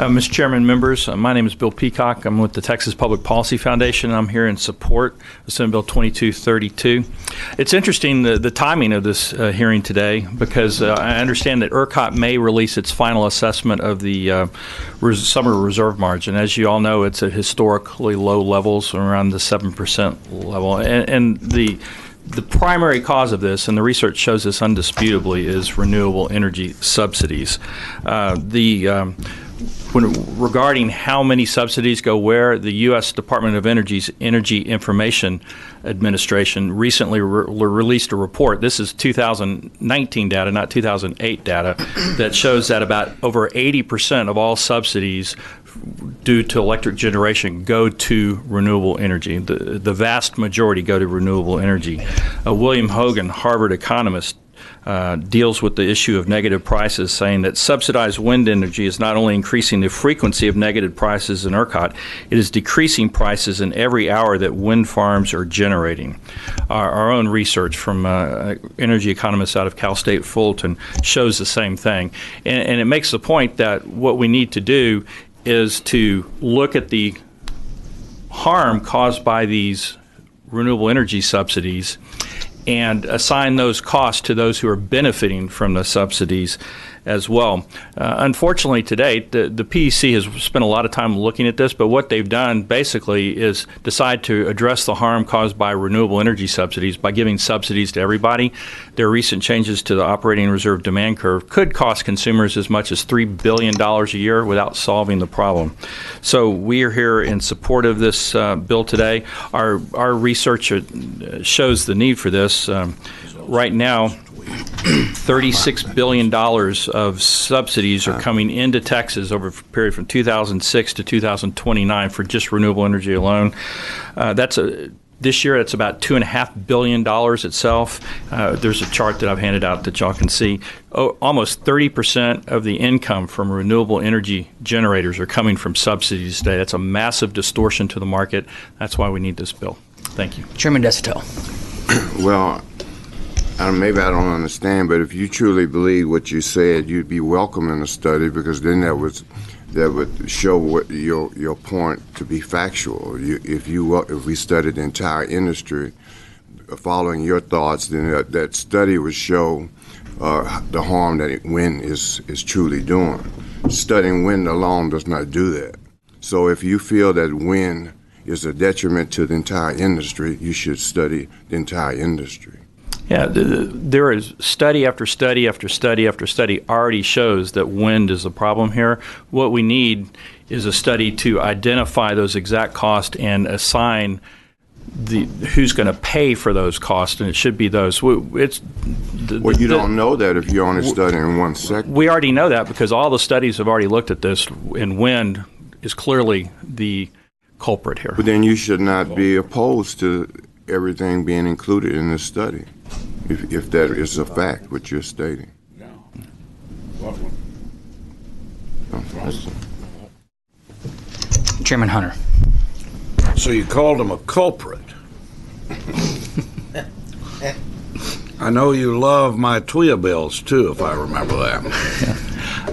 Mr. Chairman, members, my name is Bill Peacock. I'm with the Texas Public Policy Foundation, and I'm here in support of Senate Bill 2232. It's interesting, the timing of this hearing today, because I understand that ERCOT may release its final assessment of the summer reserve margin. As you all know, it's at historically low levels, around the 7% level. And the primary cause of this, and the research shows this undisputably, is renewable energy subsidies. Regarding how many subsidies go where, the U.S. Department of Energy's Energy Information Administration recently released a report. This is 2019 data, not 2008 data, that shows that about over 80% of all subsidies due to electric generation go to renewable energy. The vast majority go to renewable energy. William Hogan, Harvard economist, deals with the issue of negative prices, saying that subsidized wind energy is not only increasing the frequency of negative prices in ERCOT, it is decreasing prices in every hour that wind farms are generating. Our own research from energy economists out of Cal State Fullerton shows the same thing. And it makes the point that what we need to do is to look at the harm caused by these renewable energy subsidies and assign those costs to those who are benefiting from the subsidies as well. Unfortunately, to date, the PEC has spent a lot of time looking at this, but what they've done basically is decide to address the harm caused by renewable energy subsidies by giving subsidies to everybody. Their recent changes to the operating reserve demand curve could cost consumers as much as $3 billion a year without solving the problem. So we are here in support of this bill today. Our research shows the need for this. Right now, $36 billion of subsidies are coming into Texas over a period from 2006 to 2029 for just renewable energy alone. This year, it's about $2.5 billion itself. There's a chart that I've handed out that y'all can see. Almost 30% of the income from renewable energy generators are coming from subsidies today. That's a massive distortion to the market. That's why we need this bill. Thank you. Chairman Desautel. Well, maybe I don't understand, but if you truly believe what you said, you'd be welcome in a study, because then that would show what your point to be factual. If we studied the entire industry, following your thoughts, then that study would show the harm that wind is truly doing. Studying wind alone does not do that. So if you feel that wind is a detriment to the entire industry, you should study the entire industry. Yeah, there is study after study after study after study already shows that wind is the problem here. What we need is a study to identify those exact costs and assign who's going to pay for those costs, and it should be those. You don't know that if you're only studying one sector. We already know that because all the studies have already looked at this, and wind is clearly the culprit here. But then you should not be opposed to everything being included in this study, if that is a fact, what you're stating. Chairman Hunter. So you called him a culprit. I know you love my TWIA bills, too, if I remember that.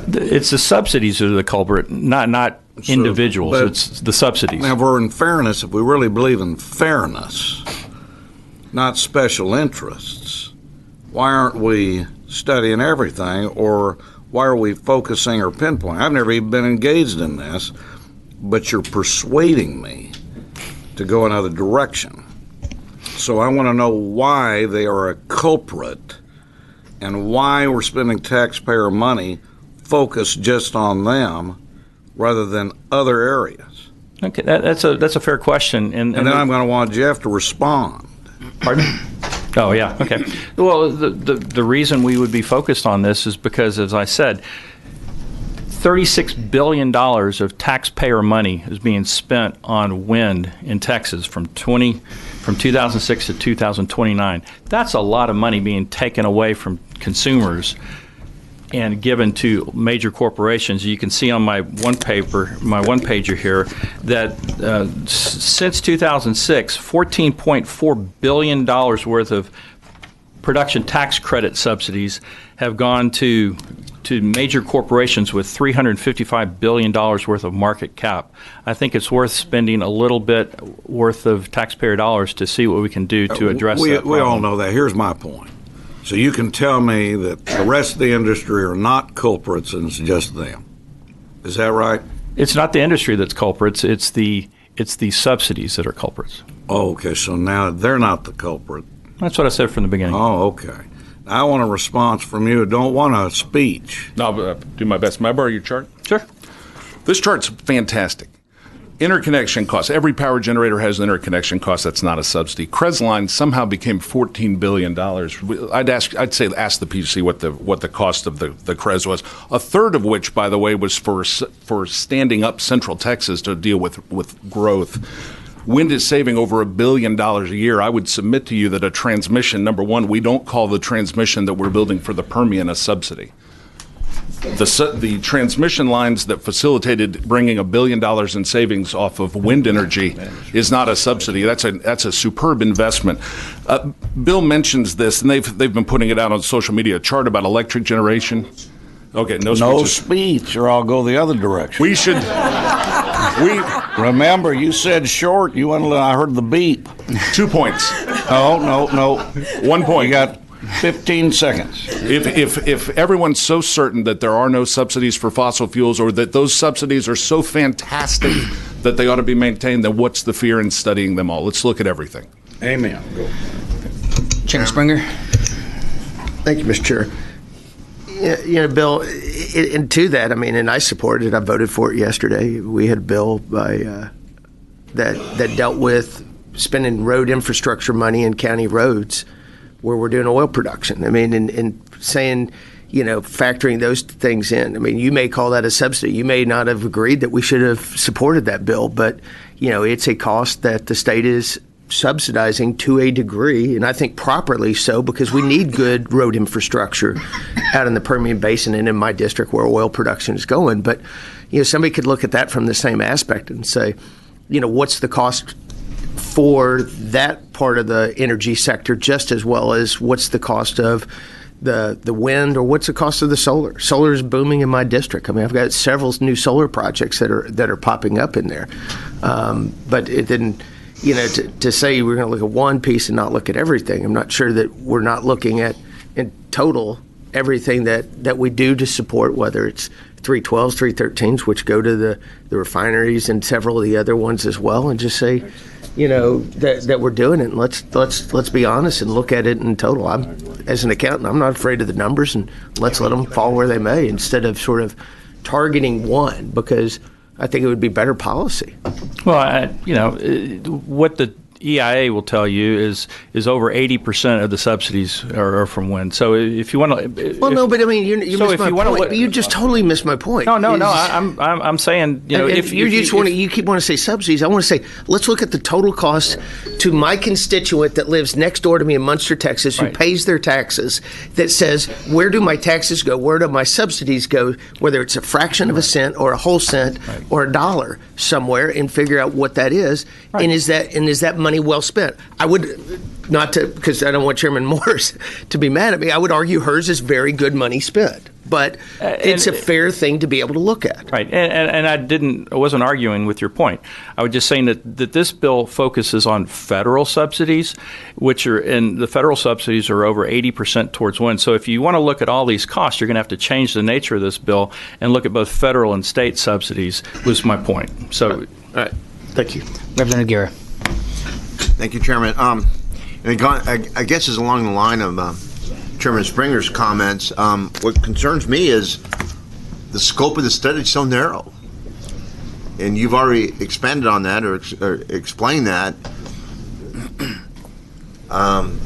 It's the subsidies that are the culprit, not individuals. It's the subsidies. Now, if we're in fairness, if we really believe in fairness, not special interests, why aren't we studying everything, or why are we focusing or pinpointing? I've never even been engaged in this, but you're persuading me to go another direction. So I want to know why they are a culprit and why we're spending taxpayer money focused just on them rather than other areas. Okay, that's a fair question. And then I'm going to want Jeff to respond. Pardon? Oh, yeah. Okay. Well, the reason we would be focused on this is because, as I said, $36 billion of taxpayer money is being spent on wind in Texas from 2006 to 2029. That's a lot of money being taken away from consumers and given to major corporations. You can see on my one-pager here that since 2006, $14.4 billion worth of production tax credit subsidies have gone to to major corporations with $355 billion worth of market cap. I think it's worth spending a little bit worth of taxpayer dollars to see what we can do to address that problem. We all know that. Here's my point. So you can tell me that the rest of the industry are not culprits and it's just them. Is that right? It's not the industry that's culprits. It's the subsidies that are culprits. Oh, okay. So now they're not the culprit. That's what I said from the beginning. Oh, okay. I want a response from you. I don't want a speech. I'll do my best. May I borrow your chart? Sure. This chart's fantastic. Interconnection costs. Every power generator has an interconnection cost. That's not a subsidy. Crestline somehow became $14 billion. I'd say ask the PUC what the cost of the CRES was. A third of which, by the way, was for standing up Central Texas to deal with growth. Wind is saving over $1 billion a year. I would submit to you that a transmission, number one, we don't call the transmission that we're building for the Permian a subsidy. The transmission lines that facilitated bringing $1 billion in savings off of wind energy is not a subsidy. That's a superb investment. Bill mentions this, and they've been putting it out on social media. A chart about electric generation. Okay, no speech, or I'll go the other direction. We should. Remember, you said short. I heard the beep. 2 points. Oh, no. 1 point. You got 15 seconds. If everyone's so certain that there are no subsidies for fossil fuels, or that those subsidies are so fantastic that they ought to be maintained, then what's the fear in studying them all? Let's look at everything. Amen. Chairman Springer. Thank you, Mr. Chair. Bill, and to that, and I support it. I voted for it yesterday. We had a bill that dealt with spending road infrastructure money in county roads where we're doing oil production. And saying, factoring those things in. You may call that a subsidy. You may not have agreed that we should have supported that bill, but, it's a cost that the state is subsidizing to a degree, and I think properly so, because we need good road infrastructure out in the Permian Basin and in my district where oil production is going. But, somebody could look at that from the same aspect and say, what's the cost for that part of the energy sector, just as well as what's the cost of the wind, or what's the cost of the solar? Solar is booming in my district. I've got several new solar projects that are popping up in there. But it didn't, to say we're going to look at one piece and not look at everything. I'm not sure that we're not looking at in total everything that we do to support, whether it's 312s, 313s, which go to the refineries, and several of the other ones as well, and just say, that we're doing it. And let's be honest and look at it in total. As an accountant, I'm not afraid of the numbers, and let's let them fall where they may, instead of sort of targeting one, because I think it would be better policy. Well, what the EIA will tell you is over 80% of the subsidies are from wind. So if you want to, well, no, but you missed my point. You just totally missed my point. No. I'm saying, if you keep wanting to say subsidies, I want to say let's look at the total cost to my constituent that lives next door to me in Munster, Texas, who pays their taxes. That says, where do my taxes go? Where do my subsidies go? Whether it's a fraction of a cent or a whole cent or a dollar somewhere, and figure out what that is. Right. And is that money well spent? I would not to, because I don't want Chairman Morris to be mad at me. I would argue hers is very good money spent, but it's a fair thing to be able to look at. Right, and I wasn't arguing with your point. I was just saying that this bill focuses on federal subsidies, and the federal subsidies are over 80% towards wind. So if you want to look at all these costs, you're going to have to change the nature of this bill and look at both federal and state subsidies. Was my point. So, all right. Thank you, Representative Guerra. Thank you, Chairman. I guess is along the line of Chairman Springer's comments. What concerns me is the scope of the study is so narrow, and you've already expanded on that or explained that. I'm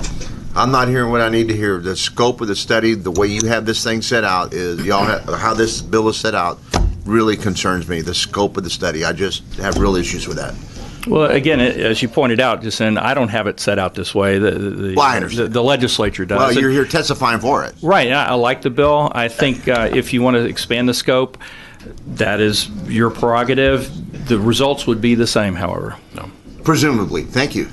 not hearing what I need to hear. The scope of the study, the way you have this thing set out, how this bill is set out, really concerns me. The scope of the study, I just have real issues with that. Well, again, as you pointed out, I don't have it set out this way. I understand. The legislature does. Well, you're here testifying for it. Right. I like the bill. I think if you want to expand the scope, that is your prerogative. The results would be the same, however. Presumably. Thank you.